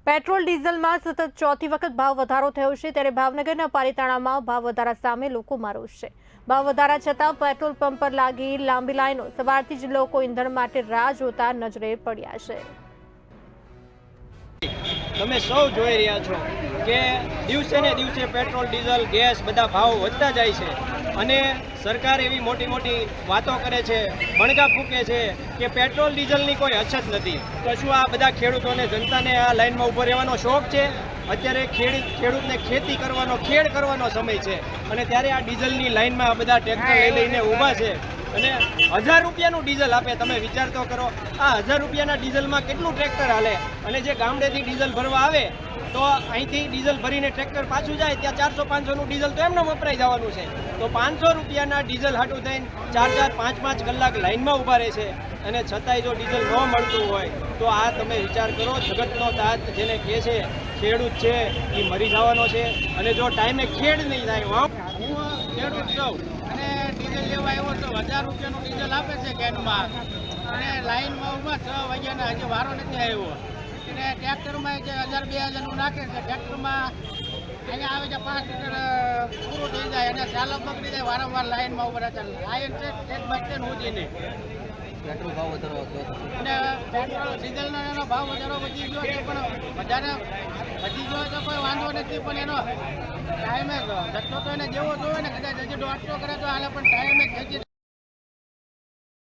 Petrol ડીઝલમાં સતત ચોથી વખત ભાવ વધારો થયો છે, ત્યારે ભાવનગરના પાલિતાણામાં ભાવ વધારા સામે લોકોમાં રોષ છે। ભાવ વધારા છતાં પેટ્રોલ પંપ પર લાગી લાંબી લાઈનો। સવારથી જ લોકો ઈંધણ માટે રાહ જોતા નજરે પડ્યા છે। તમે સૌ જોઈ રહ્યા છો કે દિવસે ને દિવસે પેટ્રોલ ડીઝલ ગેસ બધા ભાવ વધતા જાય છે અને સરકાર એવી મોટી મોટી વાતો કરે છે, બણગા ફૂંકે છે કે પેટ્રોલ ડીઝલની કોઈ અછત નથી। તો શું આ બધા ખેડૂતોને, જનતાને આ લાઈનમાં ઊભો રહેવાનો શોખ છે? અત્યારે ખેડૂતને ખેતી કરવાનો, ખેડ કરવાનો સમય છે અને ત્યારે આ ડીઝલની લાઈનમાં આ બધા ટ્રેક્ટર લઈને ઊભા છે અને 1000 રૂપિયાનું ડીઝલ આપે। તમે વિચાર તો કરો, આ 1000 રૂપિયાના ડીઝલમાં કેટલું ટ્રેક્ટર હાલે? અને જે ગામડેથી ડીઝલ ભરવા આવે તો અહીંથી ડીઝલ ભરીને ટ્રેક્ટર પાછું જાય ત્યાં 400-500નું ડીઝલ તો એમને વપરાઈ જવાનું છે। તો 500 રૂપિયાના ડીઝલ હાટું થઈને 4-4, 5-5 કલાક લાઈનમાં ઊભા રહે છે અને છતાંય જો ડીઝલ ન મળતું હોય તો આ તમે વિચાર કરો, જગતનો તાત જેને કહે છે ખેડૂત છે એ મરી જવાનો છે અને જો ટાઈમે ખેડ નહીં થાય। હું ખેડૂત છું અને ડીઝલ લેવા આવ્યો તો 1000 રૂપિયાનું ડીઝલ આપે છે કેનમાં અને લાઈનમાં ઊભા 6 વાગ્યાના હજી વારો નથી આવ્યો અને ટ્રેક્ટરમાં જે 1000-2000નું નાખે છે, ટ્રેક્ટરમાં અહીંયા આવે છે 5 લીટર પૂરું થઈ જાય અને ચાલક બગડી જાય, વારંવાર લાઈનમાં ઉભા રહેતા લાઈન છે એક બચે સુધી નહીં। પેટ્રોલ ભાવ વધારો અને પેટ્રોલ ડીઝલનો એનો ભાવ વધારો વધી ગયો છે, પણ વધારે વધી ગયો તો કોઈ વાંધો નથી, પણ એનો ટાઈમે જથ્થો તો એને જેવો જોવે ને, કદાચ હજી 150 કરે તો હાલે, પણ ટાઈમે ખેંચી